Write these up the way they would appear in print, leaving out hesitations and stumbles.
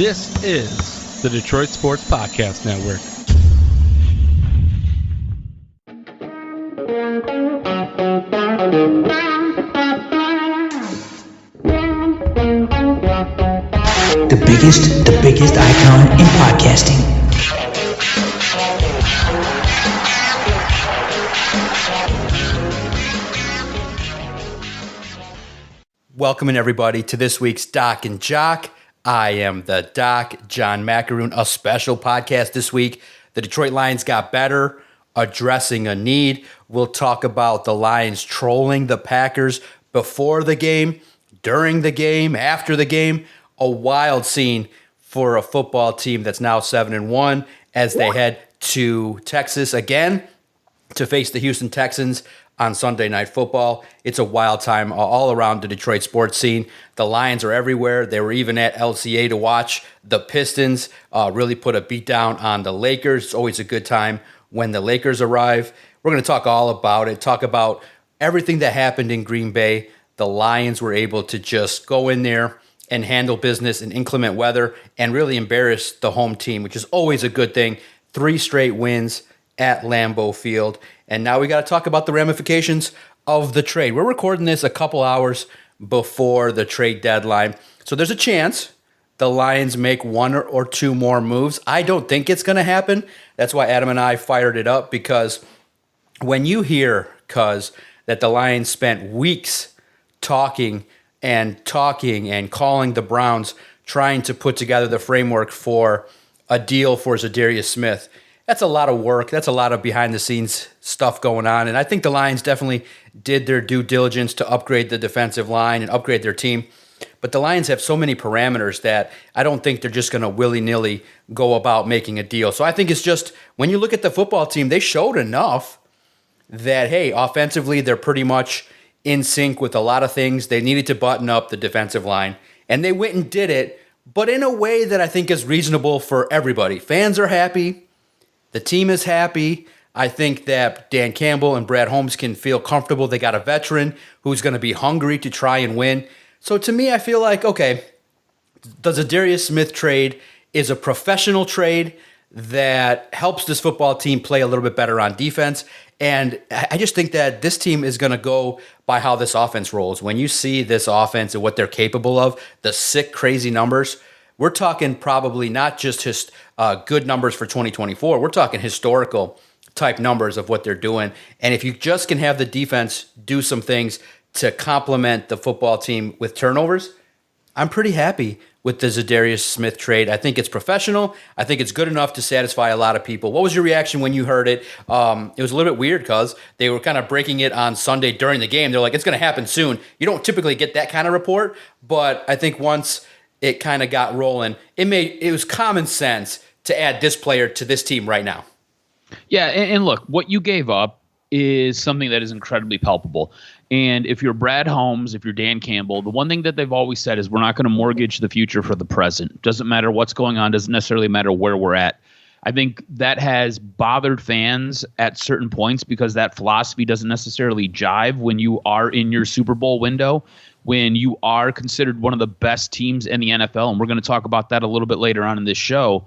This is the Detroit Sports Podcast Network. The biggest icon in podcasting. Welcome everybody to this week's Doc and Jock. I am the Doc, John Macaroon, a special podcast this week. The Detroit Lions got better, addressing a need. We'll talk about the Lions trolling the Packers before the game, during the game, after the game. A wild scene for a football team that's now 7-1 as they head to Texas again to face the Houston Texans on Sunday Night Football. It's a wild time all around the Detroit sports scene. The Lions are everywhere. They were even at LCA to watch the Pistons really put a beat down on the Lakers. It's always a good time when the Lakers arrive. We're going to talk all about it, talk about everything that happened in Green Bay. The Lions were able to just go in there and handle business in inclement weather and really embarrass the home team, which is always a good thing. 3 straight wins at Lambeau Field. And now we got to talk about the ramifications of the trade. We're recording this a couple hours before the trade deadline. So there's a chance the Lions make 1 or 2 more moves. I don't think it's going to happen. That's why Adam and I fired it up, because when you hear, that the Lions spent weeks talking and calling the Browns, trying to put together the framework for a deal for Zadarius Smith, that's a lot of work. That's a lot of behind-the-scenes stuff going on. And I think the Lions definitely did their due diligence to upgrade the defensive line and upgrade their team. But the Lions have so many parameters that I don't think they're just going to willy-nilly go about making a deal. So I think it's just, when you look at the football team, they showed enough that, hey, offensively, they're pretty much in sync with a lot of things. They needed to button up the defensive line, and they went and did it, but in a way that I think is reasonable for everybody. Fans are happy. The team is happy. I think that Dan Campbell and Brad Holmes can feel comfortable. They got a veteran who's going to be hungry to try and win. So to me, I feel like, okay, the Zadarius Smith trade is a professional trade that helps this football team play a little bit better on defense. And I just think that this team is going to go by how this offense rolls. When you see this offense and what they're capable of, the sick, crazy numbers, we're talking probably not just good numbers for 2024. We're talking historical type numbers of what they're doing. And if you just can have the defense do some things to complement the football team with turnovers, I'm pretty happy with the Zadarius Smith trade. I think it's professional. I think it's good enough to satisfy a lot of people. What was your reaction when you heard it? It was a little bit weird because they were kind of breaking it on Sunday during the game. They're like, it's going to happen soon. You don't typically get that kind of report, but I think once it kind of got rolling, it was common sense to add this player to this team right now. Yeah, and look, what you gave up is something that is incredibly palpable. And if you're Brad Holmes, if you're Dan Campbell, the one thing that they've always said is we're not going to mortgage the future for the present. Doesn't matter what's going on, doesn't necessarily matter where we're at. I think that has bothered fans at certain points because that philosophy doesn't necessarily jive when you are in your Super Bowl window, when you are considered one of the best teams in the NFL. And we're going to talk about that a little bit later on in this show.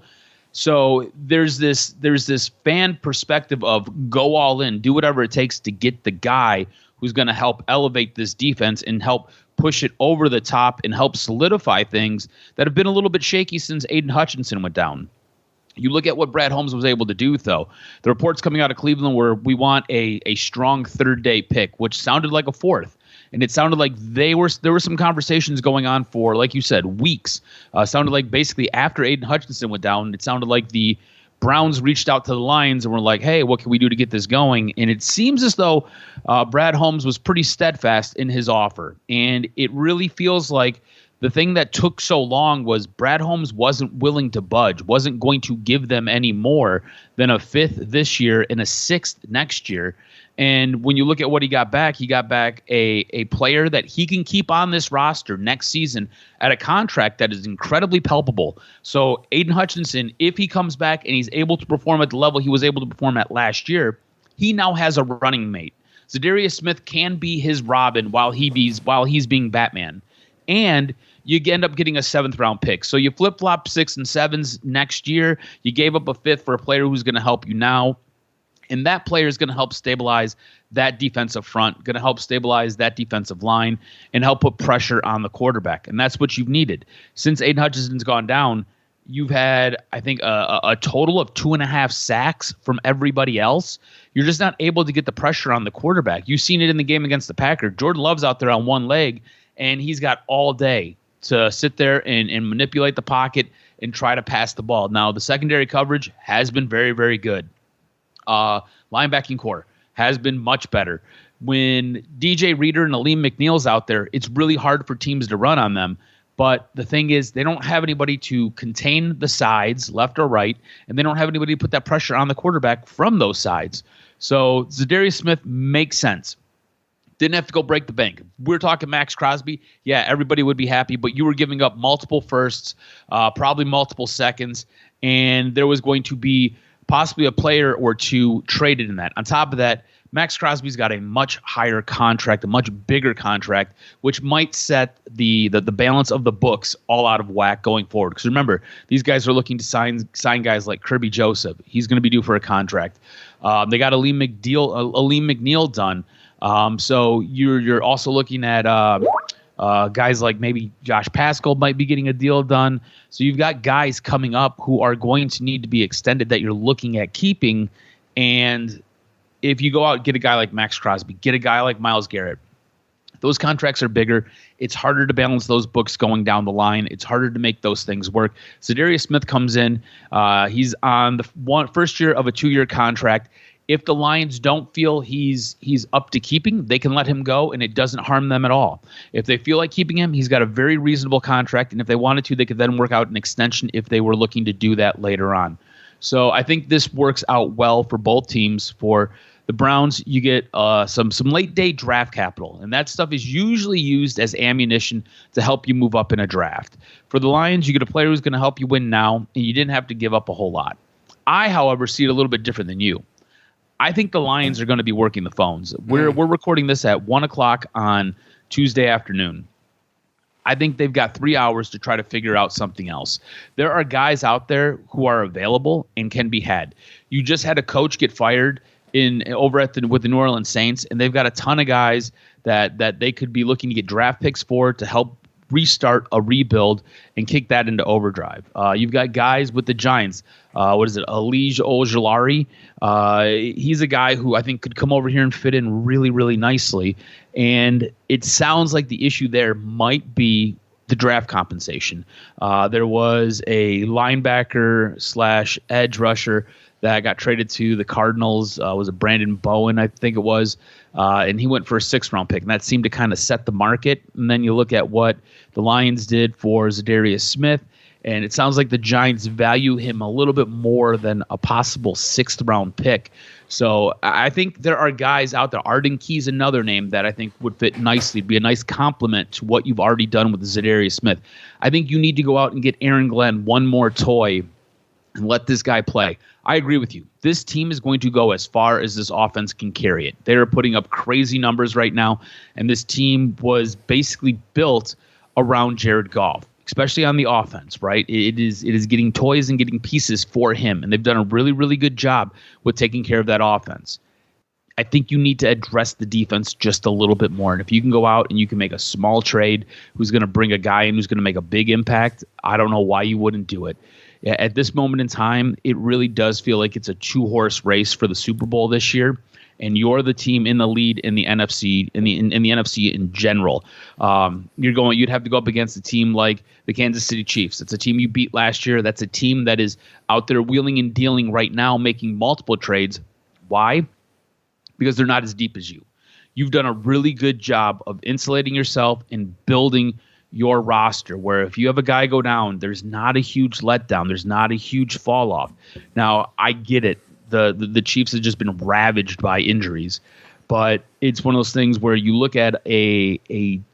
So there's this fan perspective of go all in, do whatever it takes to get the guy who's going to help elevate this defense and help push it over the top and help solidify things that have been a little bit shaky since Aiden Hutchinson went down. You look at what Brad Holmes was able to do, though. The reports coming out of Cleveland were we want a strong third-day pick, which sounded like a fourth. And it sounded like there were some conversations going on for, like you said, weeks. Sounded like basically after Aiden Hutchinson went down, it sounded like the Browns reached out to the Lions and were like, hey, what can we do to get this going? And it seems as though Brad Holmes was pretty steadfast in his offer. And it really feels like the thing that took so long was Brad Holmes wasn't willing to budge, wasn't going to give them any more than a 5th this year and a 6th next year. And when you look at what he got back a player that he can keep on this roster next season at a contract that is incredibly palpable. So Aiden Hutchinson, if he comes back and he's able to perform at the level he was able to perform at last year, he now has a running mate. Zadarius Smith can be his Robin while he's being Batman. and you end up getting a 7th-round pick. So you flip-flop 6 and 7s next year. You gave up a 5th for a player who's going to help you now. And that player is going to help stabilize that defensive front, going to help stabilize that defensive line, and help put pressure on the quarterback. And that's what you've needed. Since Aiden Hutchinson's gone down, you've had, I think, a total of 2.5 sacks from everybody else. You're just not able to get the pressure on the quarterback. You've seen it in the game against the Packers. Jordan Love's out there on one leg, and he's got all day to sit there and manipulate the pocket and try to pass the ball. Now, the secondary coverage has been very, very good. Linebacking core has been much better. When DJ Reader and Aleem McNeil's out there, it's really hard for teams to run on them. But the thing is, they don't have anybody to contain the sides, left or right, and they don't have anybody to put that pressure on the quarterback from those sides. So Zadarius Smith makes sense. Didn't have to go break the bank. We're talking Max Crosby. Yeah, everybody would be happy, but you were giving up multiple firsts, probably multiple seconds, and there was going to be possibly a player or two traded in that. On top of that, Max Crosby's got a much higher contract, a much bigger contract, which might set the balance of the books all out of whack going forward. Because remember, these guys are looking to sign guys like Kirby Joseph. He's going to be due for a contract. They got Aleem McNeil done. So you're also looking at guys like maybe Josh Pascal might be getting a deal done. So you've got guys coming up who are going to need to be extended that you're looking at keeping. And if you go out and get a guy like Max Crosby, get a guy like Myles Garrett, those contracts are bigger. It's harder to balance those books going down the line. It's harder to make those things work. Zadarius Smith comes in. He's on the first year of a 2-year contract. If the Lions don't feel he's up to keeping, they can let him go, and it doesn't harm them at all. If they feel like keeping him, he's got a very reasonable contract, and if they wanted to, they could then work out an extension if they were looking to do that later on. So I think this works out well for both teams. For the Browns, you get some late-day draft capital, and that stuff is usually used as ammunition to help you move up in a draft. For the Lions, you get a player who's going to help you win now, and you didn't have to give up a whole lot. I, however, see it a little bit different than you. I think the Lions are going to be working the phones. We're recording this at 1 o'clock on Tuesday afternoon. I think they've got 3 hours to try to figure out something else. There are guys out there who are available and can be had. You just had a coach get fired with the New Orleans Saints, and they've got a ton of guys that they could be looking to get draft picks for to help restart a rebuild and kick that into overdrive. You've got guys with the Giants. Alijah Ojulari? He's a guy who I think could come over here and fit in really, really nicely. And it sounds like the issue there might be the draft compensation. There was a linebacker / edge rusher that got traded to the Cardinals. Was it Brandon Bowen, I think it was. And he went for a 6th-round pick, and that seemed to kind of set the market. And then you look at what the Lions did for Zadarius Smith, and it sounds like the Giants value him a little bit more than a possible 6th-round pick. So I think there are guys out there. Arden Key's another name that I think would fit nicely, be a nice complement to what you've already done with Zadarius Smith. I think you need to go out and get Aaron Glenn one more toy and let this guy play. I agree with you. This team is going to go as far as this offense can carry it. They're putting up crazy numbers right now, and this team was basically built around Jared Goff, especially on the offense, right? It is getting toys and getting pieces for him, and they've done a really, really good job with taking care of that offense. I think you need to address the defense just a little bit more. And if you can go out and you can make a small trade who's going to bring a guy in who's going to make a big impact, I don't know why you wouldn't do it. At this moment in time, it really does feel like it's a 2-horse race for the Super Bowl this year, and you're the team in the lead in the NFC in the NFC in general. You'd have to go up against a team like the Kansas City Chiefs. It's a team you beat last year. That's a team that is out there wheeling and dealing right now, making multiple trades. Why? Because they're not as deep as you. You've done a really good job of insulating yourself and building your roster, where if you have a guy go down, there's not a huge letdown. There's not a huge fall off. Now, I get it. The Chiefs have just been ravaged by injuries, but it's one of those things where you look at a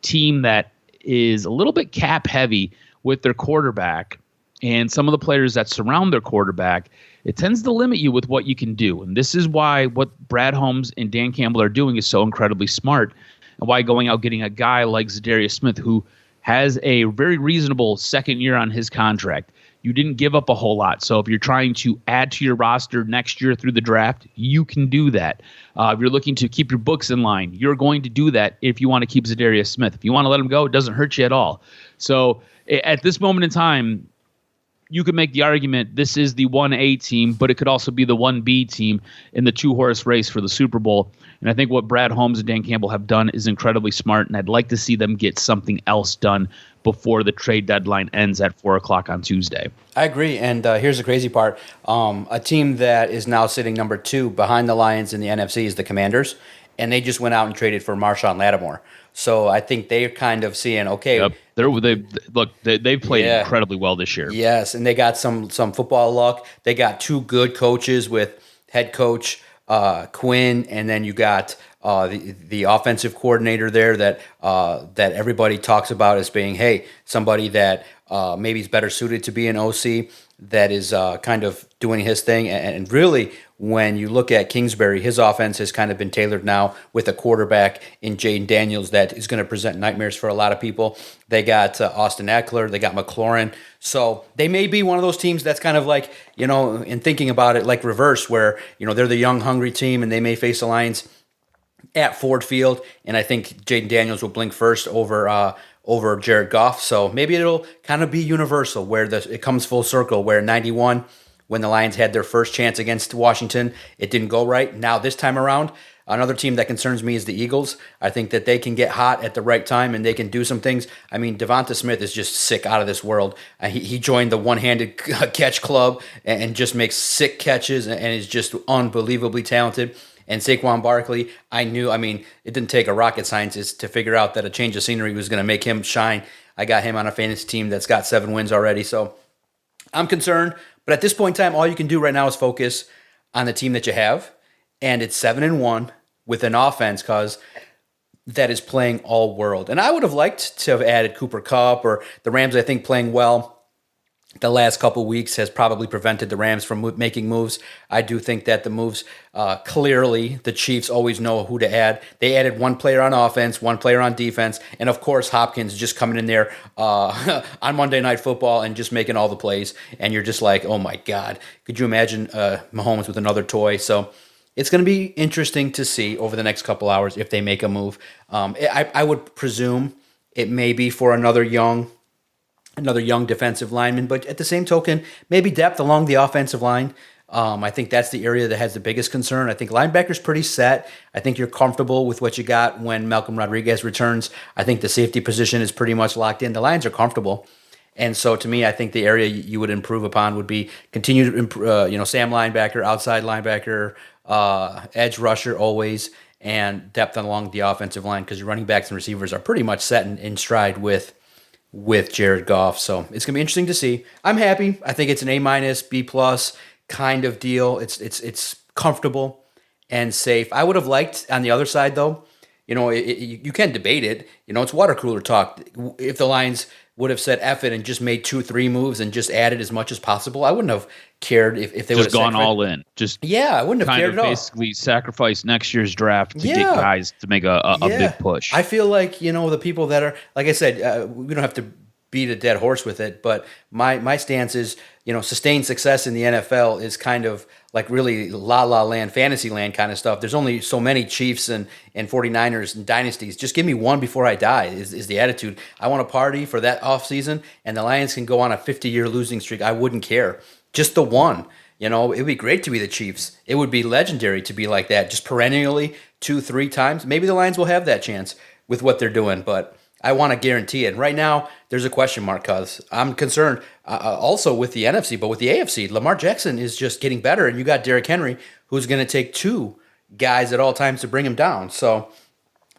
team that is a little bit cap heavy with their quarterback and some of the players that surround their quarterback. It tends to limit you with what you can do. And this is why what Brad Holmes and Dan Campbell are doing is so incredibly smart, and why going out getting a guy like Zadarius Smith, who has a very reasonable second year on his contract. You didn't give up a whole lot. So if you're trying to add to your roster next year through the draft, you can do that. If you're looking to keep your books in line, you're going to do that if you want to keep Zadarius Smith. If you want to let him go, it doesn't hurt you at all. So at this moment in time, you could make the argument this is the 1A team, but it could also be the 1B team in the 2-horse race for the Super Bowl. And I think what Brad Holmes and Dan Campbell have done is incredibly smart, and I'd like to see them get something else done before the trade deadline ends at 4 o'clock on Tuesday. I agree, and here's the crazy part. A team that is now sitting number 2 behind the Lions in the NFC is the Commanders, and they just went out and traded for Marshawn Lattimore. So I think they're kind of seeing, okay. Yep. They've played incredibly well this year. Yes, and they got some football luck. They got 2 good coaches with head coach Quinn, and then you got the offensive coordinator there that everybody talks about as being, hey, somebody that maybe is better suited to be an OC, that is kind of doing his thing. And really, when you look at Kingsbury, his offense has kind of been tailored now with a quarterback in Jaden Daniels that is going to present nightmares for a lot of people. They got Austin Eckler, they got McLaurin. So they may be one of those teams that's kind of like, in thinking about it, like reverse, where, they're the young, hungry team and they may face the Lions at Ford Field. And I think Jaden Daniels will blink first over Jared Goff. So maybe it'll kind of be universal where it comes full circle, where 91, when the Lions had their first chance against Washington, it didn't go right. Now this time around, another team that concerns me is the Eagles. I think that they can get hot at the right time and they can do some things. I mean, Devonta Smith is just sick out of this world. He joined the one-handed catch club and just makes sick catches and is just unbelievably talented. And Saquon Barkley, it didn't take a rocket scientist to figure out that a change of scenery was going to make him shine. I got him on a fantasy team that's got 7 wins already. So I'm concerned. But at this point in time, all you can do right now is focus on the team that you have. And it's 7-1 with an offense that is playing all world. And I would have liked to have added Cooper Kupp, or the Rams, I think, playing well the last couple weeks has probably prevented the Rams from making moves. I do think that the moves, clearly, the Chiefs always know who to add. They added 1 player on offense, 1 player on defense, and of course Hopkins just coming in there on Monday Night Football and just making all the plays. And you're just like, oh my God, could you imagine Mahomes with another toy? So it's going to be interesting to see over the next couple hours if they make a move. I would presume it may be for another young defensive lineman, but at the same token, maybe depth along the offensive line. I think that's the area that has the biggest concern. I think linebacker's pretty set. I think you're comfortable with what you got when Malcolm Rodriguez returns. I think the safety position is pretty much locked in. The Lions are comfortable. And so to me, I think the area you would improve upon would be continue to improve, Sam linebacker, outside linebacker, edge rusher always, and depth along the offensive line, because your running backs and receivers are pretty much set in stride with Jared Goff. So it's going to be interesting to see. I'm happy. I think it's an A-, B+ kind of deal. It's comfortable and safe. I would have liked on the other side, though, you can debate it. It's water cooler talk. If the Lions would have said F it and just made 2-3 moves and just added as much as possible, I wouldn't have cared if they would have gone all in. I wouldn't have cared at all. Basically sacrifice next year's draft to get guys to make a big push. I feel like, the people that are, like I said, we don't have to beat a dead horse with it, but my stance is, sustained success in the NFL is kind of like really la land, fantasy land kind of stuff. There's only so many Chiefs and 49ers and dynasties. Just give me one before I die is the attitude. I want to party for that offseason, and the Lions can go on a 50-year losing streak. I wouldn't care. Just the one. It would be great to be the Chiefs. It would be legendary to be like that, just perennially 2-3 times. Maybe the Lions will have that chance with what they're doing, but I want to guarantee it. Right now, there's a question mark because I'm concerned also with the NFC, but with the AFC. Lamar Jackson is just getting better, and you got Derrick Henry, who's going to take 2 guys at all times to bring him down. So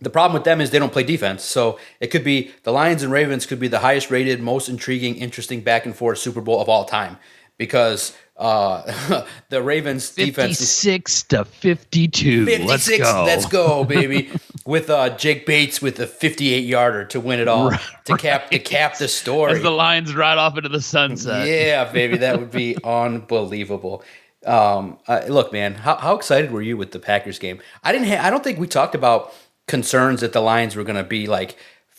the problem with them is they don't play defense. So it could be the Lions and Ravens could be the highest rated, most intriguing, interesting back and forth Super Bowl of all time, because the Ravens defense 56-52. 56. Let's go, baby. With Jake Bates with a 58-yarder to win it all, to cap the story. As the Lions ride off into the sunset. Yeah, baby, that would be unbelievable. Look, man, how excited were you with the Packers game? I don't think we talked about concerns that the Lions were going to be like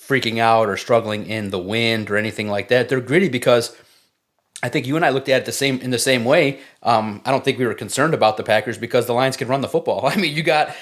freaking out or struggling in the wind or anything like that. They're gritty because I think you and I looked at it in the same way. I don't think we were concerned about the Packers because the Lions can run the football. I mean, you got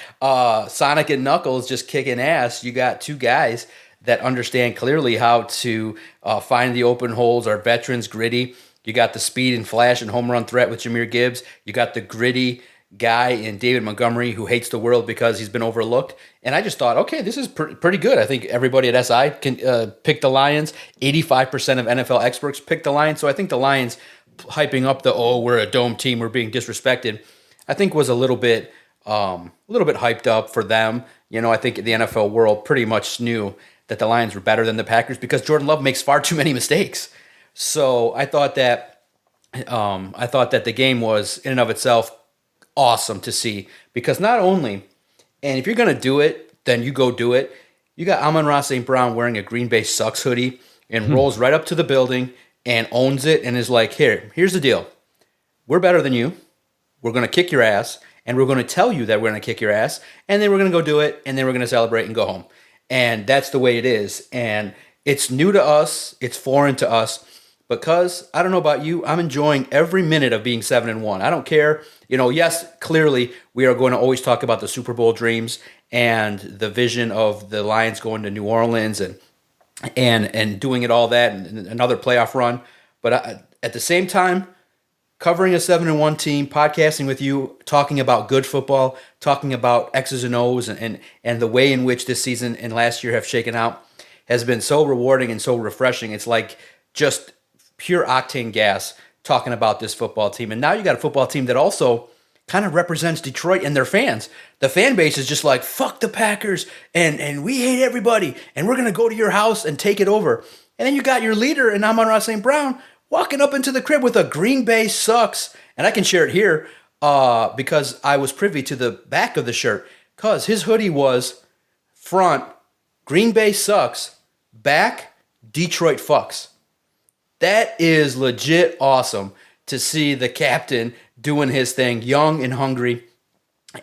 Sonic and Knuckles just kicking ass. You got two guys that understand clearly how to find the open holes, are veterans, gritty. You got the speed and flash and home run threat with Jahmyr Gibbs. You got the gritty guy in David Montgomery who hates the world because he's been overlooked. And I just thought, okay, this is pretty good. I think everybody at SI can pick the Lions. 85% of NFL experts pick the Lions. So I think the Lions hyping up we're a dome team, we're being disrespected, I think was a little bit hyped up for them. You know, I think the NFL world pretty much knew that the Lions were better than the Packers because Jordan Love makes far too many mistakes. So I thought that the game was in and of itself awesome to see because not only, and if you're going to do it, then you go do it. You got Amon-Ra St. Brown wearing a Green Bay Sucks hoodie and rolls right up to the building and owns it and is like, here's the deal. We're better than you. We're going to kick your ass and we're going to tell you that we're going to kick your ass and then we're going to go do it and then we're going to celebrate and go home. And that's the way it is. And it's new to us. It's foreign to us. Because I don't know about you, I'm enjoying every minute of being 7-1. I don't care. You know, yes, clearly we are going to always talk about the Super Bowl dreams and the vision of the Lions going to New Orleans and doing it all that and another playoff run. But at the same time, covering a 7-1 team, podcasting with you, talking about good football, talking about X's and O's and the way in which this season and last year have shaken out has been so rewarding and so refreshing. It's like just pure octane gas talking about this football team. And now you got a football team that also kind of represents Detroit and their fans. The fan base is just like, fuck the Packers, and we hate everybody, and we're going to go to your house and take it over. And then you got your leader in Amon-Ra St. Brown walking up into the crib with a Green Bay Sucks. And I can share it here because I was privy to the back of the shirt because his hoodie was front, Green Bay Sucks, back, Detroit Fucks. That is legit awesome to see the captain doing his thing, young and hungry.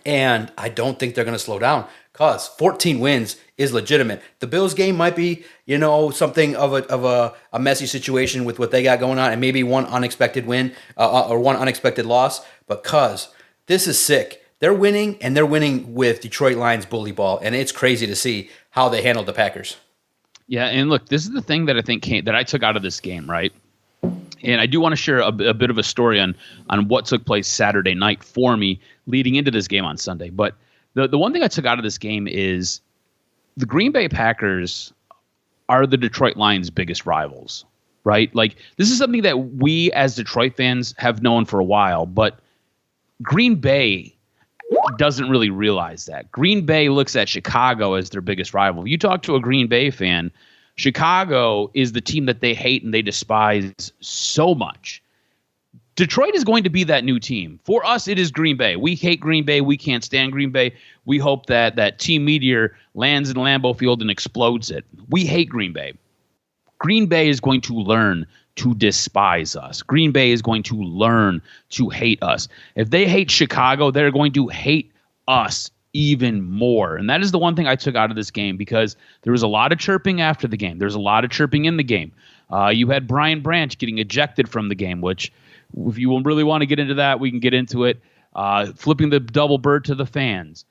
And I don't think they're going to slow down because 14 wins is legitimate. The Bills game might be, you know, something of a messy situation with what they got going on and maybe one unexpected win or one unexpected loss. But cuz this is sick. They're winning and they're winning with Detroit Lions bully ball. And it's crazy to see how they handled the Packers. Yeah, and look, this is the thing that I think that I took out of this game, right? And I do want to share a bit of a story on what took place Saturday night for me leading into this game on Sunday. But the one thing I took out of this game is the Green Bay Packers are the Detroit Lions' biggest rivals, right? Like, this is something that we as Detroit fans have known for a while, but Green Bay doesn't really realize that. Green Bay looks at Chicago as their biggest rival. You talk to a Green Bay fan, Chicago is the team that they hate and they despise so much. Detroit is going to be that new team. For us, it is Green Bay. We hate Green Bay. We can't stand Green Bay. We hope that Team Meteor lands in Lambeau Field and explodes it. We hate Green Bay. Green Bay is going to learn to despise us. Green Bay is going to learn to hate us. If they hate Chicago, they're going to hate us even more. And that is the one thing I took out of this game because there was a lot of chirping after the game. There's a lot of chirping in the game. You had Brian Branch getting ejected from the game, which if you really want to get into that, we can get into it. Flipping the double bird to the fans.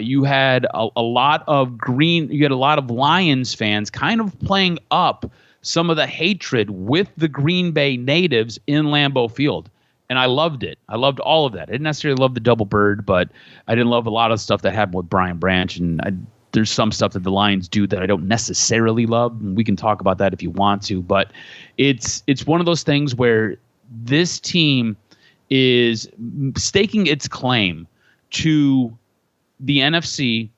You had a lot of Lions fans kind of playing up some of the hatred with the Green Bay natives in Lambeau Field. And I loved it. I loved all of that. I didn't necessarily love the double bird, but I didn't love a lot of stuff that happened with Brian Branch. And there's some stuff that the Lions do that I don't necessarily love. And we can talk about that if you want to. But it's one of those things where this team is staking its claim to the NFC,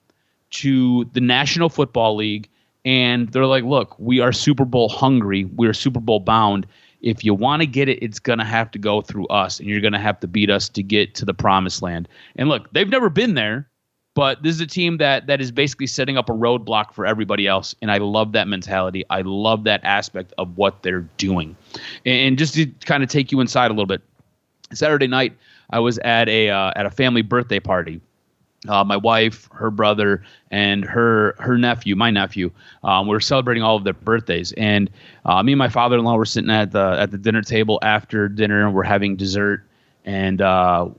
to the National Football League, and they're like, look, we are Super Bowl hungry. We're Super Bowl bound. If you want to get it, it's going to have to go through us, and you're going to have to beat us to get to the promised land. And look, they've never been there, but this is a team that is basically setting up a roadblock for everybody else, and I love that mentality. I love that aspect of what they're doing. And just to kind of take you inside a little bit, Saturday night, I was at a family birthday party. my wife, her brother, and her nephew, my nephew. We were celebrating all of their birthdays, and me and my father-in-law were sitting at the dinner table after dinner, and we're having dessert, and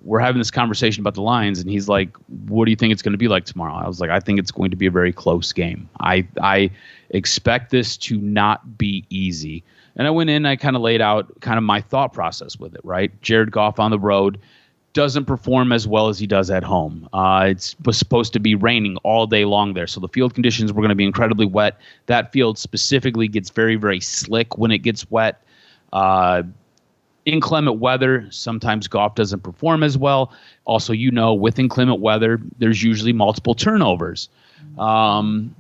we're having this conversation about the Lions, and he's like, "What do you think it's going to be like tomorrow?" I was like, "I think it's going to be a very close game. I expect this to not be easy." And I went in, I kind of laid out kind of my thought process with it. Right, Jared Goff on the road doesn't perform as well as he does at home. It was supposed to be raining all day long there, so the field conditions were going to be incredibly wet. That field specifically gets very, very slick when it gets wet. Inclement weather, sometimes Goff doesn't perform as well. Also, with inclement weather, there's usually multiple turnovers. On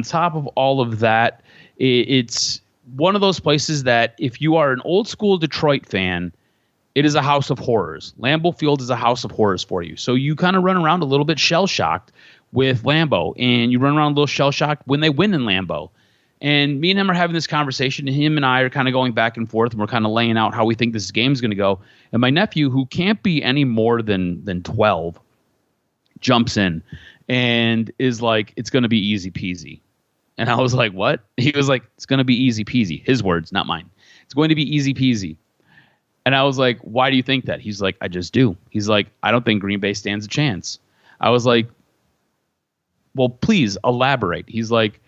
top of all of that, it's one of those places that if you are an old school Detroit fan, it is a house of horrors. Lambeau Field is a house of horrors for you. So you kind of run around a little bit shell-shocked with Lambeau, and you run around a little shell-shocked when they win in Lambeau. And me and him are having this conversation, and him and I are kind of going back and forth, and we're kind of laying out how we think this game's going to go. And my nephew, who can't be any more than 12, jumps in and is like, "It's going to be easy peasy." And I was like, "What?" He was like, "It's going to be easy peasy." His words, not mine. "It's going to be easy peasy." And I was like, "Why do you think that?" He's like, "I just do." He's like, "I don't think Green Bay stands a chance." I was like, "Well, please elaborate." He's like,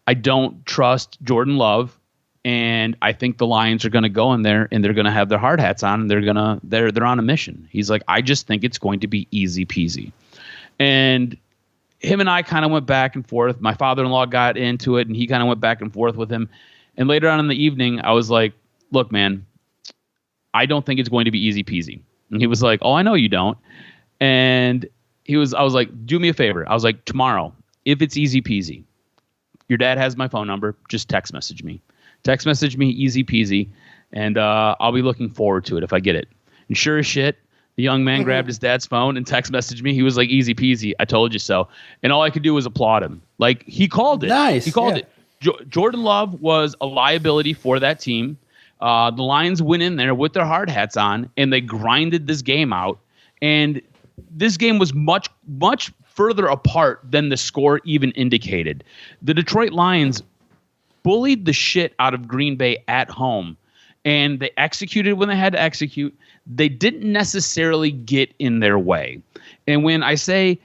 "I don't trust Jordan Love, and I think the Lions are going to go in there and they're going to have their hard hats on, and they're on a mission." He's like, "I just think it's going to be easy peasy." And him and I kind of went back and forth. My father-in-law got into it, and he kind of went back and forth with him. And later on in the evening, I was like, "Look, man, I don't think it's going to be easy peasy." And he was like, "Oh, I know you don't." And I was like, "Do me a favor." I was like, "Tomorrow, if it's easy peasy, your dad has my phone number. Just text message me. Text message me, easy peasy, and I'll be looking forward to it if I get it." And sure as shit, the young man grabbed his dad's phone and text messaged me. He was like, "Easy peasy. I told you so." And all I could do was applaud him. Like, he called it. Nice. He called it. Jordan Love was a liability for that team. The Lions went in there with their hard hats on, and they grinded this game out. And this game was much, much further apart than the score even indicated. The Detroit Lions bullied the shit out of Green Bay at home, and they executed when they had to execute. They didn't necessarily get in their way. And when I say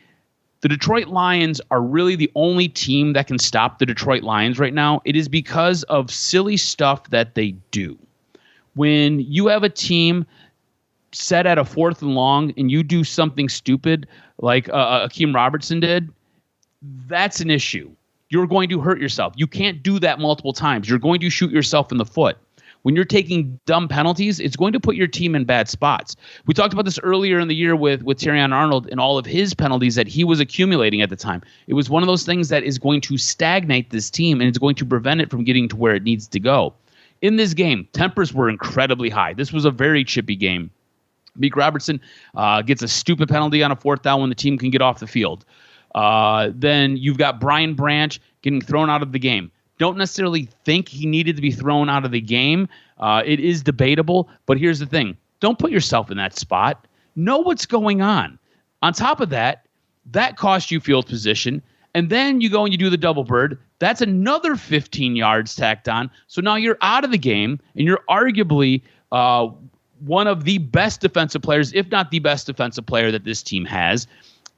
the Detroit Lions are really the only team that can stop the Detroit Lions right now, it is because of silly stuff that they do. When you have a team set at a 4th and long and you do something stupid like Akeem Robertson did, that's an issue. You're going to hurt yourself. You can't do that multiple times. You're going to shoot yourself in the foot. When you're taking dumb penalties, it's going to put your team in bad spots. We talked about this earlier in the year with Terrion Arnold and all of his penalties that he was accumulating at the time. It was one of those things that is going to stagnate this team, and it's going to prevent it from getting to where it needs to go. In this game, tempers were incredibly high. This was a very chippy game. Meek Robertson gets a stupid penalty on a 4th down when the team can get off the field. Then you've got Brian Branch getting thrown out of the game. Don't necessarily think he needed to be thrown out of the game. It is debatable, but here's the thing. Don't put yourself in that spot. Know what's going on. On top of that, that cost you field position, and then you go and you do the double bird. That's another 15 yards tacked on. So now you're out of the game, and you're arguably one of the best defensive players, if not the best defensive player that this team has,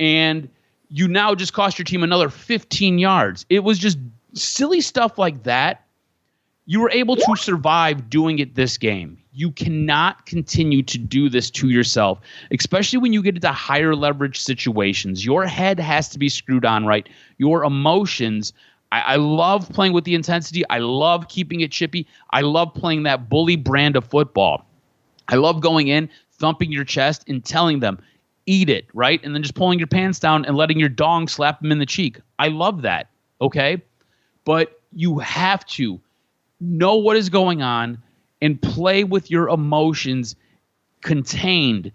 and you now just cost your team another 15 yards. It was just silly stuff like that. You were able to survive doing it this game. You cannot continue to do this to yourself, especially when you get into higher leverage situations. Your head has to be screwed on right. Your emotions. I love playing with the intensity. I love keeping it chippy. I love playing that bully brand of football. I love going in, thumping your chest, and telling them, eat it, right? And then just pulling your pants down and letting your dong slap them in the cheek. I love that, okay? But you have to know what is going on and play with your emotions contained.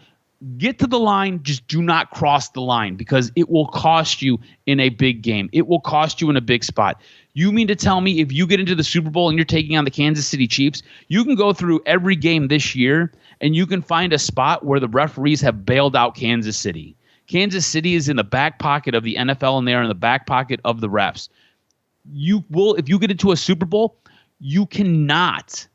Get to the line, just do not cross the line, because it will cost you in a big game. It will cost you in a big spot. You mean to tell me if you get into the Super Bowl and you're taking on the Kansas City Chiefs, you can go through every game this year and you can find a spot where the referees have bailed out Kansas City. Kansas City is in the back pocket of the NFL, and they are in the back pocket of the refs. If you get into a Super Bowl, you cannot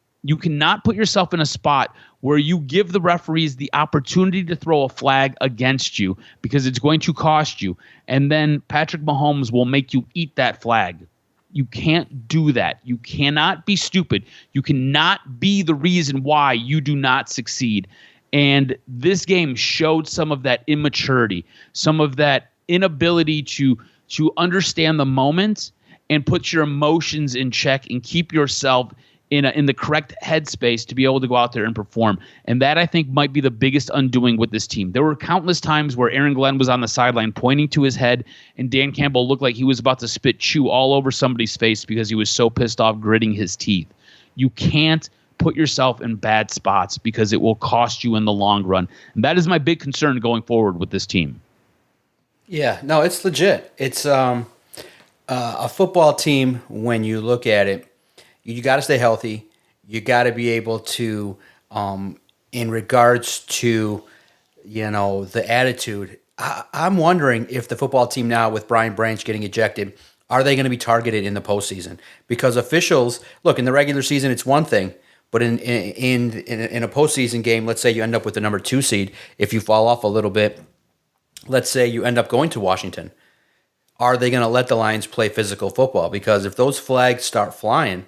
put yourself in a spot where you give the referees the opportunity to throw a flag against you, because it's going to cost you. And then Patrick Mahomes will make you eat that flag. You can't do that. You cannot be stupid. You cannot be the reason why you do not succeed. And this game showed some of that immaturity, some of that inability to understand the moment and put your emotions in check and keep yourself in the correct headspace to be able to go out there and perform. And that, I think, might be the biggest undoing with this team. There were countless times where Aaron Glenn was on the sideline pointing to his head, and Dan Campbell looked like he was about to spit chew all over somebody's face because he was so pissed off, gritting his teeth. You can't put yourself in bad spots because it will cost you in the long run. And that is my big concern going forward with this team. Yeah, no, it's legit. It's a football team, when you look at it, you got to stay healthy. You got to be able to, in regards to, the attitude. I'm wondering if the football team now, with Brian Branch getting ejected, are they going to be targeted in the postseason? Because officials, look, in the regular season, it's one thing, but in a postseason game, let's say you end up with the number 2 seed. If you fall off a little bit, let's say you end up going to Washington. Are they going to let the Lions play physical football? Because if those flags start flying,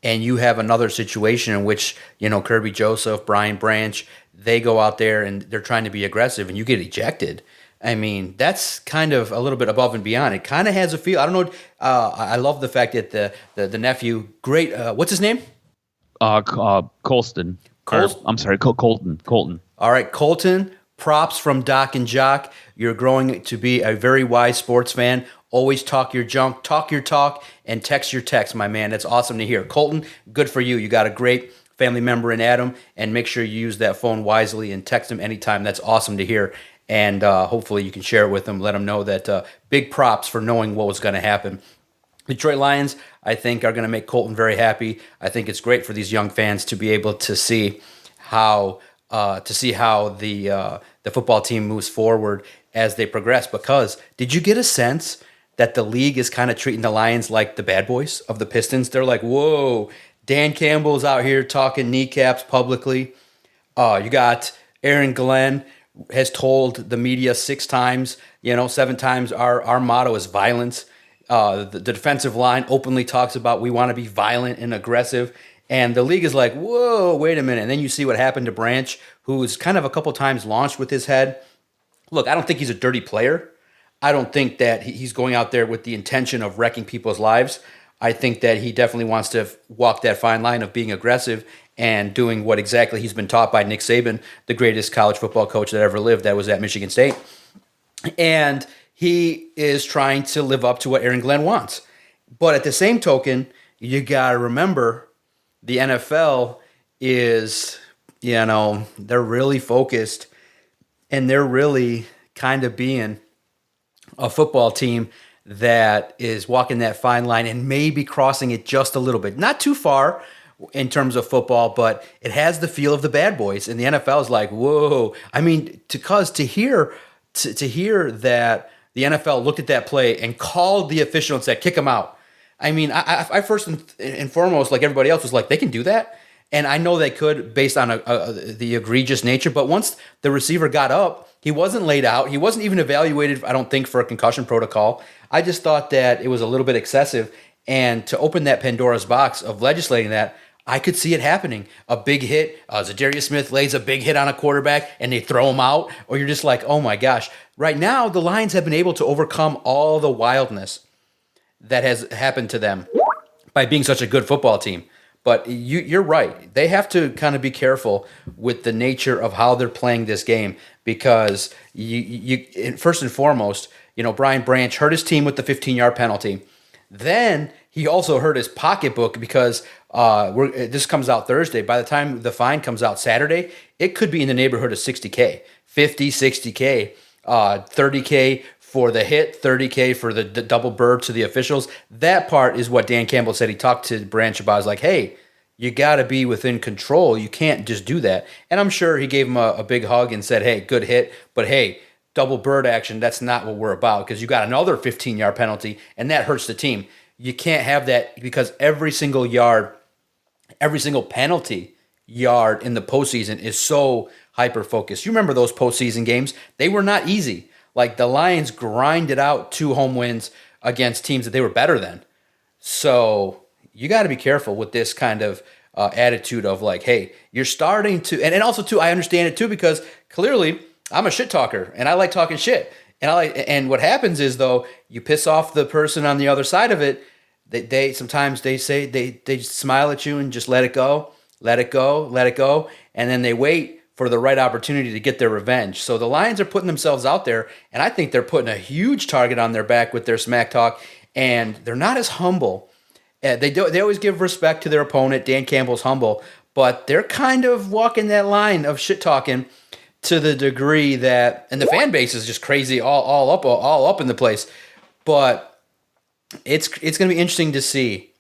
and you have another situation in which, Kirby Joseph, Brian Branch, they go out there and they're trying to be aggressive and you get ejected. I mean, that's kind of a little bit above and beyond. It kind of has a feel. I don't know. I love the fact that the nephew, great. What's his name? Colston. I'm sorry, Colton. All right, Colton. Props from Doc and Jock. You're growing to be a very wise sports fan. Always talk your junk, talk your talk, and text your text, my man. That's awesome to hear. Colton, good for you. You got a great family member in Adam, and make sure you use that phone wisely and text him anytime. That's awesome to hear. And hopefully you can share it with him. Let him know that big props for knowing what was going to happen. Detroit Lions, I think, are going to make Colton very happy. I think it's great for these young fans to be able to see how the football team moves forward as they progress. Because did you get a sense that the league is kind of treating the Lions like the bad boys of the Pistons? They're like, whoa, Dan Campbell's out here talking kneecaps publicly. You got Aaron Glenn has told the media 6 times, 7 times, our motto is violence. The defensive line openly talks about we want to be violent and aggressive. And the league is like, whoa, wait a minute. And then you see what happened to Branch, who was kind of a couple times launched with his head. Look, I don't think he's a dirty player. I don't think that he's going out there with the intention of wrecking people's lives. I think that he definitely wants to walk that fine line of being aggressive and doing what exactly he's been taught by Nick Saban, the greatest college football coach that ever lived, that was at Michigan State. And he is trying to live up to what Aaron Glenn wants. But at the same token, you got to remember the NFL is, they're really focused, and they're really kind of being a football team that is walking that fine line and maybe crossing it just a little bit. Not too far in terms of football, but it has the feel of the bad boys. And the NFL is like, whoa. I mean, to hear that the NFL looked at that play and called the official and said, kick him out. I mean, I first and foremost, like everybody else, was like, they can do that? And I know they could based on the egregious nature. But once the receiver got up, he wasn't laid out. He wasn't even evaluated, I don't think, for a concussion protocol. I just thought that it was a little bit excessive. And to open that Pandora's box of legislating that, I could see it happening. A big hit, Zadarius Smith lays a big hit on a quarterback and they throw him out. Or you're just like, oh my gosh. Right now, the Lions have been able to overcome all the wildness that has happened to them by being such a good football team. But you're right. They have to kind of be careful with the nature of how they're playing this game, because you first and foremost, Brian Branch hurt his team with the 15-yard penalty. Then he also hurt his pocketbook because this comes out Thursday. By the time the fine comes out Saturday, it could be in the neighborhood of $60K, $50, $60K, $30K for the hit, $30K for the double bird to the officials. That part is what Dan Campbell said he talked to Branch about. Is like, hey, you got to be within control. You can't just do that. And I'm sure he gave him a big hug and said, hey, good hit, but hey, double bird action. That's not what we're about, because you got another 15-yard penalty, and that hurts the team. You can't have that, because every single penalty yard in the postseason is so hyper-focused. You remember those postseason games? They were not easy. Like, the Lions grinded out 2 home wins against teams that they were better than. So you got to be careful with this kind of attitude of like, hey, you're starting to, and also too, I understand it too, because clearly I'm a shit talker and I like talking shit. And what happens is, though, you piss off the person on the other side of it. They sometimes they say they smile at you and just let it go, and then they wait for the right opportunity to get their revenge. So the Lions are putting themselves out there, and I think they're putting a huge target on their back with their smack talk, and they're not as humble. They always give respect to their opponent. Dan Campbell's humble, but they're kind of walking that line of shit talking to the degree that, and the fan base is just crazy, all up in the place. But it's going to be interesting to see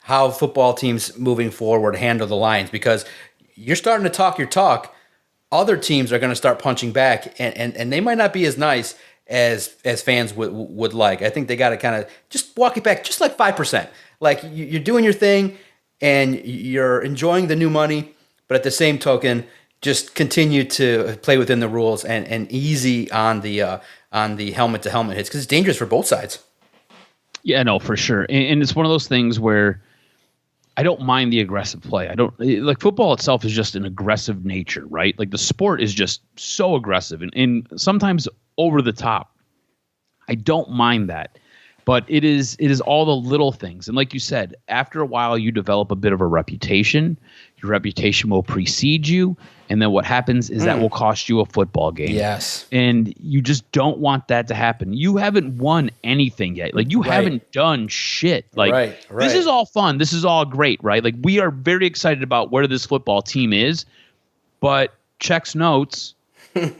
how football teams moving forward handle the Lions, because you're starting to talk your talk. Other teams are going to start punching back, and they might not be as nice as fans would like. I think they got to kind of just walk it back just like 5%. Like, you're doing your thing and you're enjoying the new money, but at the same token, just continue to play within the rules and easy on the helmet to helmet hits, because it's dangerous for both sides. Yeah, no, for sure. And it's one of those things where I don't mind the aggressive play. Like, football itself is just an aggressive nature, right? Like, the sport is just so aggressive and sometimes over the top. I don't mind that. But it is all the little things. And like you said, after a while, you develop a bit of a reputation. Your reputation will precede you. And then what happens is that will cost you a football game. Yes. And you just don't want that to happen. You haven't won anything yet. Like, you haven't done shit. Like, right. This is all fun. This is all great, right? Like, we are very excited about where this football team is. But checks notes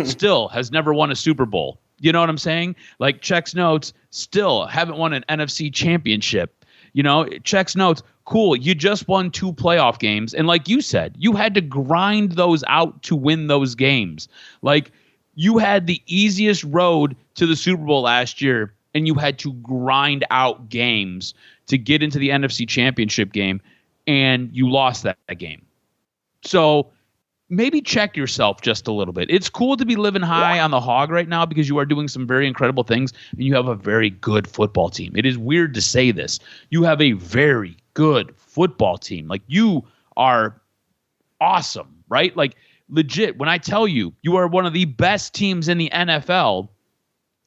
still has never won a Super Bowl. You know what I'm saying? Like, checks notes still haven't won an NFC championship. You know, checks notes, cool, you just won 2 playoff games. And like you said, you had to grind those out to win those games. Like, you had the easiest road to the Super Bowl last year, and you had to grind out games to get into the NFC championship game, and you lost that game. So maybe check yourself just a little bit. It's cool to be living high on the hog right now, because you are doing some very incredible things, and you have a very good football team. It is weird to say this. You have a very good football team. Like, you are awesome, right? Like, legit, when I tell you you are one of the best teams in the NFL,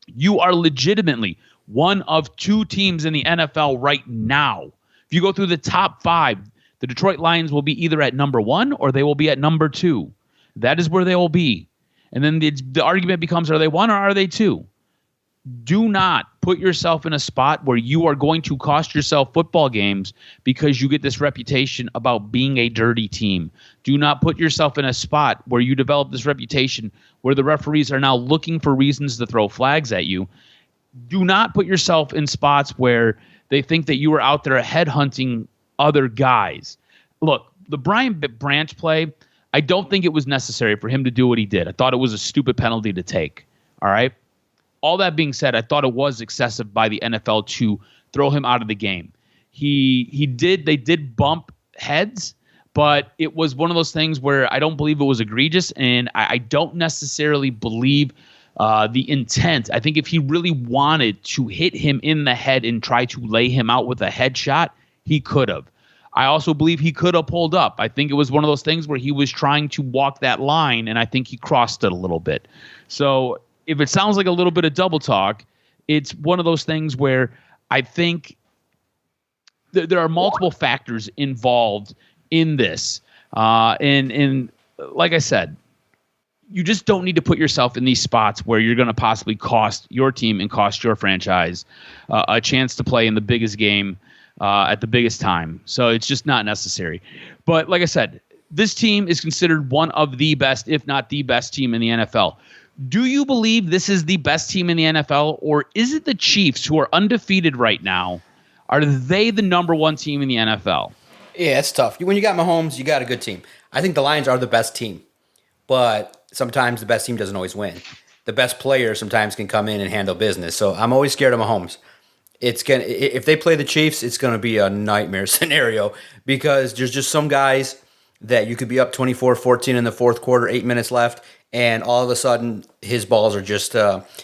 you are legitimately one of 2 teams in the NFL right now. If you go through the top 5, the Detroit Lions will be either at number 1 or they will be at number 2. That is where they will be. And then the argument becomes, are they 1 or are they 2? Do not put yourself in a spot where you are going to cost yourself football games because you get this reputation about being a dirty team. Do not put yourself in a spot where you develop this reputation where the referees are now looking for reasons to throw flags at you. Do not put yourself in spots where they think that you are out there headhunting other guys. Look, the Brian Branch play, I don't think it was necessary for him to do what he did. I thought it was a stupid penalty to take. All right. All that being said, I thought it was excessive by the NFL to throw him out of the game. They did bump heads, but it was one of those things where I don't believe it was egregious, and I don't necessarily believe the intent. I think if he really wanted to hit him in the head and try to lay him out with a headshot, he could have. I also believe he could have pulled up. I think it was one of those things where he was trying to walk that line, and I think he crossed it a little bit. So if it sounds like a little bit of double talk, it's one of those things where I think there are multiple factors involved in this. And like I said, you just don't need to put yourself in these spots where you're going to possibly cost your team and cost your franchise a chance to play in the biggest game at the biggest time. So it's just not necessary. But like I said, this team is considered one of the best, if not the best team in the NFL. Do you believe this is the best team in the NFL, or is it the Chiefs, who are undefeated right now? Are they the number 1 team in the NFL? Yeah, it's tough. When you got Mahomes, you got a good team. I think the Lions are the best team, but sometimes the best team doesn't always win. the best player sometimes can come in and handle business. So I'm always scared of Mahomes. If they play the Chiefs, it's gonna be a nightmare scenario because there's just some guys that you could be up 24-14 in the fourth quarter, 8 minutes left, and all of a sudden his balls are just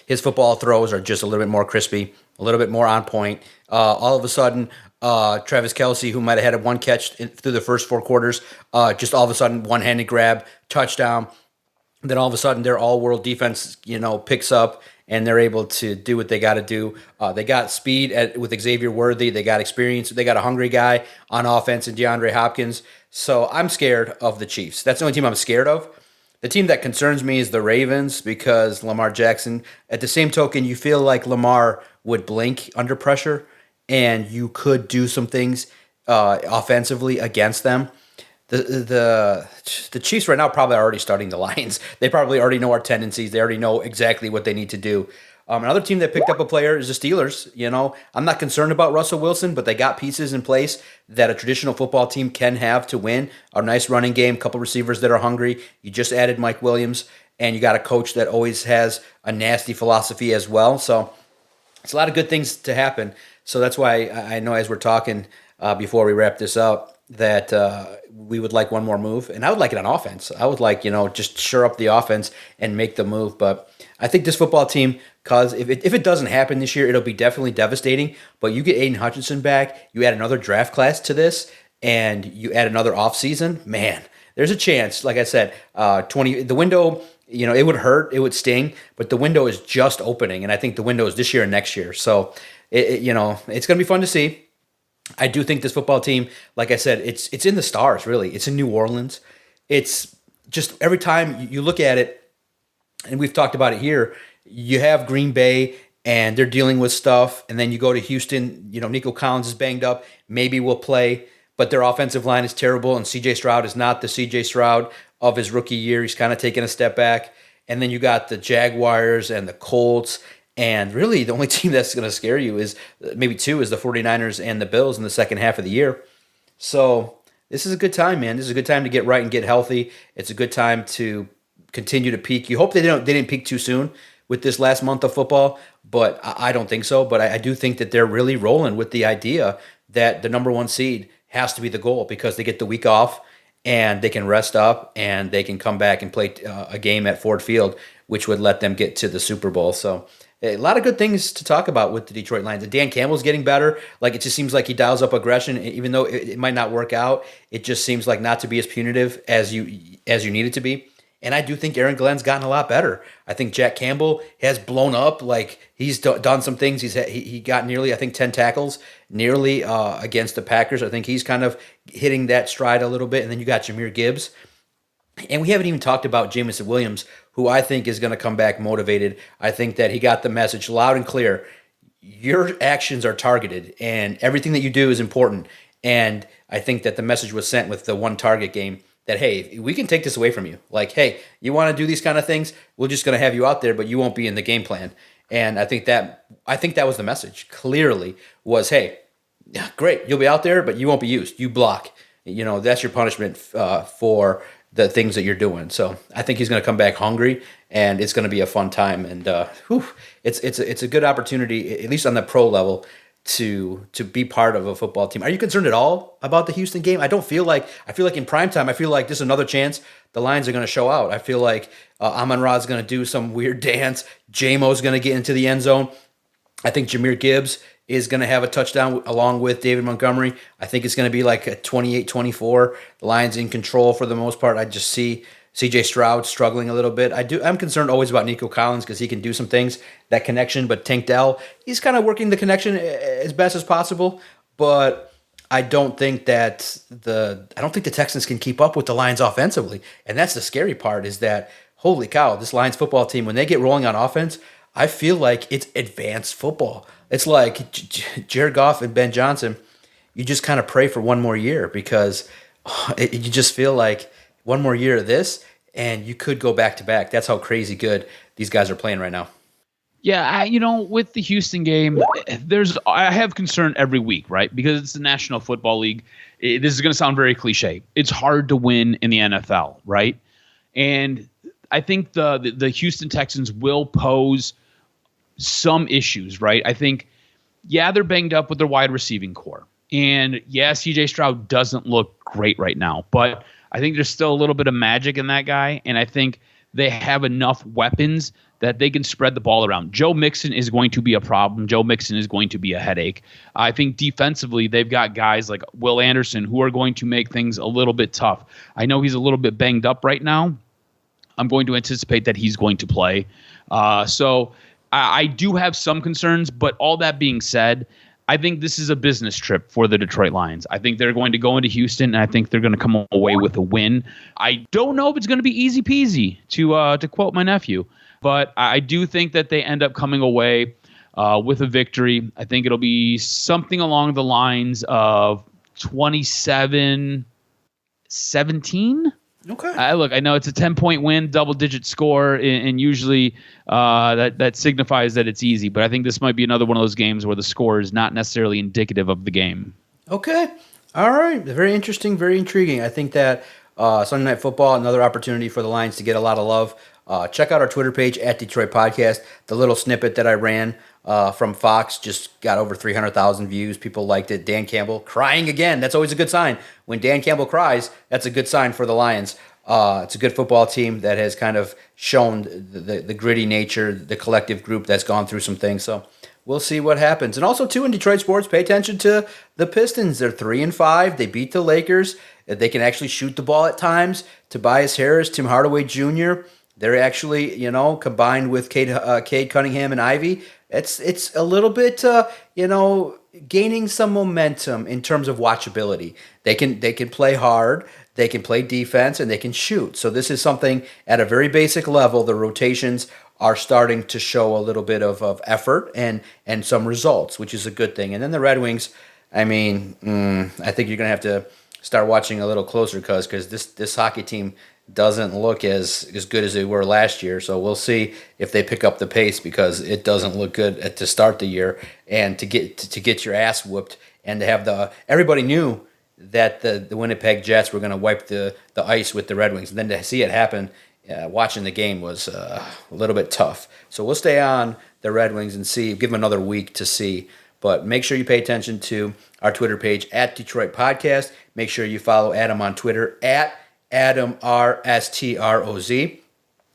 his football throws are just a little bit more crispy, a little bit more on point. All of a sudden, Travis Kelce, who might have had one catch through the first 4 quarters, just all of a sudden one-handed grab, touchdown. Then all of a sudden their all-world defense, picks up and they're able to do what they got to do. They got speed with Xavier Worthy. They got experience. They got a hungry guy on offense in DeAndre Hopkins. So I'm scared of the Chiefs. That's the only team I'm scared of. The team that concerns me is the Ravens because Lamar Jackson. At the same token, you feel like Lamar would blink under pressure and you could do some things offensively against them. The Chiefs right now probably are already starting the Lions. They probably already know our tendencies. They already know exactly what they need to do. Another team that picked up a player is the Steelers. I'm not concerned about Russell Wilson, but they got pieces in place that a traditional football team can have to win. A nice running game, couple receivers that are hungry. You just added Mike Williams, and you got a coach that always has a nasty philosophy as well. So it's a lot of good things to happen. So that's why I know as we're talking before we wrap this up, that we would like one more move, and I would like it on offense. I would like, just shore up the offense and make the move. But I think this football team, cause if it doesn't happen this year, it'll be definitely devastating. But you get Aiden Hutchinson back, you add another draft class to this, and you add another offseason, man, there's a chance. Like I said, the window, it would hurt, it would sting, but the window is just opening, and I think the window is this year and next year. So it's going to be fun to see. I do think this football team, like I said, it's in the stars, really. It's in New Orleans. It's just every time you look at it, and we've talked about it here, you have Green Bay, and they're dealing with stuff, and then you go to Houston, Nico Collins is banged up, maybe will play, but their offensive line is terrible, and C.J. Stroud is not the C.J. Stroud of his rookie year. He's kind of taking a step back. And then you got the Jaguars and the Colts. And really, the only team that's going to scare you is maybe two is the 49ers and the Bills in the second half of the year. So this is a good time, man. This is a good time to get right and get healthy. It's a good time to continue to peak. You hope they didn't peak too soon with this last month of football, but I don't think so. But I do think that they're really rolling with the idea that the number one seed has to be the goal because they get the week off and they can rest up and they can come back and play a game at Ford Field, which would let them get to the Super Bowl. So a lot of good things to talk about with the Detroit Lions. Dan Campbell's getting better. Like, it just seems like he dials up aggression, even though it might not work out. It just seems like not to be as punitive as you need it to be. And I do think Aaron Glenn's gotten a lot better. I think Jack Campbell has blown up. Like, he's done some things. He got nearly, I think, 10 tackles nearly against the Packers. I think he's kind of hitting that stride a little bit. And then you got Jahmyr Gibbs. And we haven't even talked about Jameson Williams, who I think is going to come back motivated. I think that he got the message loud and clear. Your actions are targeted, and everything that you do is important. And I think that the message was sent with the one target game that, hey, we can take this away from you. Like, hey, you want to do these kind of things? We're just going to have you out there, but you won't be in the game plan. And I think that was the message. Clearly was, hey, yeah, great, you'll be out there, but you won't be used. You block. That's your punishment for the things that you're doing. So I think he's going to come back hungry, and it's going to be a fun time. And it's a good opportunity, at least on the pro level, to be part of a football team. Are you concerned at all about the Houston game? I feel like in primetime, I feel like this is another chance the Lions are going to show out. I feel like Amon-Ra's going to do some weird dance. J-Mo's going to get into the end zone. I think Jahmyr Gibbs is going to have a touchdown along with David Montgomery. I think it's going to be like a 28-24. The Lions in control for the most part. I just see C.J. Stroud struggling a little bit. I'm concerned always about Nico Collins because he can do some things, that connection. But Tank Dell, he's kind of working the connection as best as possible. But I don't think that the Texans can keep up with the Lions offensively. And that's the scary part, is that, holy cow, this Lions football team, when they get rolling on offense, I feel like it's advanced football. It's like Jared Goff and Ben Johnson. You just kind of pray for one more year because you just feel like one more year of this, and you could go back to back. That's how crazy good these guys are playing right now. Yeah, with the Houston game, I have concern every week, right? Because it's the National Football League. This is going to sound very cliche. It's hard to win in the NFL, right? And I think the Houston Texans will pose some issues, right? I think, yeah, they're banged up with their wide receiving core. And yeah, CJ Stroud doesn't look great right now, but I think there's still a little bit of magic in that guy. And I think they have enough weapons that they can spread the ball around. Joe Mixon is going to be a problem. Joe Mixon is going to be a headache. I think defensively, they've got guys like Will Anderson who are going to make things a little bit tough. I know he's a little bit banged up right now. I'm going to anticipate that he's going to play. So I do have some concerns, but all that being said, I think this is a business trip for the Detroit Lions. I think they're going to go into Houston, and I think they're going to come away with a win. I don't know if it's going to be easy peasy, to quote my nephew, but I do think that they end up coming away with a victory. I think it'll be something along the lines of 27-17. Okay. Look, I know it's a 10-point win, double-digit score, and usually that signifies that it's easy. But I think this might be another one of those games where the score is not necessarily indicative of the game. Okay. All right. Very interesting, very intriguing. I think that Sunday Night Football, another opportunity for the Lions to get a lot of love. Check out our Twitter page, @Detroit Podcast. The little snippet that I ran from Fox just got over 300,000 views. People liked it. Dan Campbell crying again. That's always a good sign. When Dan Campbell cries, that's a good sign for the Lions. It's a good football team that has kind of shown the gritty nature, the collective group that's gone through some things. So we'll see what happens. And also, too, in Detroit sports, pay attention to the Pistons. They're 3-5. They beat the Lakers. They can actually shoot the ball at times. Tobias Harris, Tim Hardaway Jr., they're actually, combined with Cade Cunningham and Ivy, it's a little bit, gaining some momentum in terms of watchability. They can play hard, they can play defense, and they can shoot. So this is something at a very basic level. The rotations are starting to show a little bit of effort and some results, which is a good thing. And then the Red Wings, I think you're going to have to start watching a little closer because this hockey team doesn't look as good as they were last year. So we'll see if they pick up the pace because it doesn't look good to start the year and to get your ass whooped and to have everybody knew that the Winnipeg Jets were going to wipe the ice with the Red Wings. And then to see it happen, watching the game was a little bit tough. So we'll stay on the Red Wings and give them another week to see. But make sure you pay attention to our Twitter page @Detroit Podcast. Make sure you follow Adam on Twitter @AdamRSTROZ.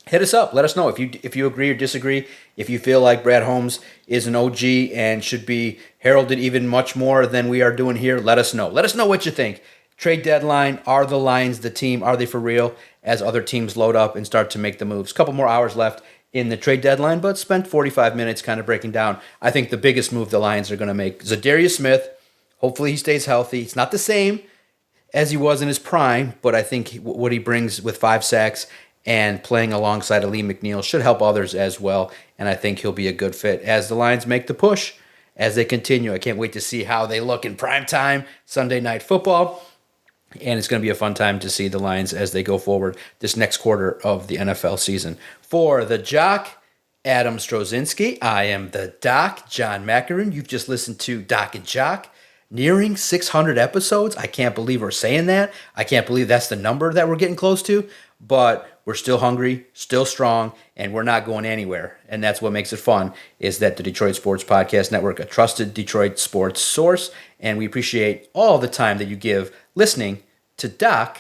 Hit us up. Let us know if you agree or disagree. If you feel like Brad Holmes is an OG and should be heralded even much more than we are doing here, let us know. Let us know what you think. Trade deadline. Are the Lions the team? Are they for real as other teams load up and start to make the moves? A couple more hours left in the trade deadline, but spent 45 minutes kind of breaking down. I think the biggest move the Lions are going to make is Zadarius Smith. Hopefully he stays healthy. It's not the same as he was in his prime, but I think what he brings with 5 sacks and playing alongside Lee McNeil should help others as well, and I think he'll be a good fit as the Lions make the push, as they continue. I can't wait to see how they look in primetime Sunday Night Football, and it's going to be a fun time to see the Lions as they go forward this next quarter of the NFL season. For the Jock, Adam Strozinski, I am the Doc, John Macaroon. You've just listened to Doc and Jock. Nearing 600 episodes. I can't believe we're saying that. I can't believe that's the number that we're getting close to. But we're still hungry, still strong, and we're not going anywhere. And that's what makes it fun, is that the Detroit Sports Podcast Network, a trusted Detroit sports source. And we appreciate all the time that you give listening to Doc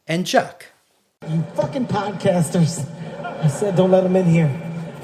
and Jock. You fucking podcasters. I said don't let them in here.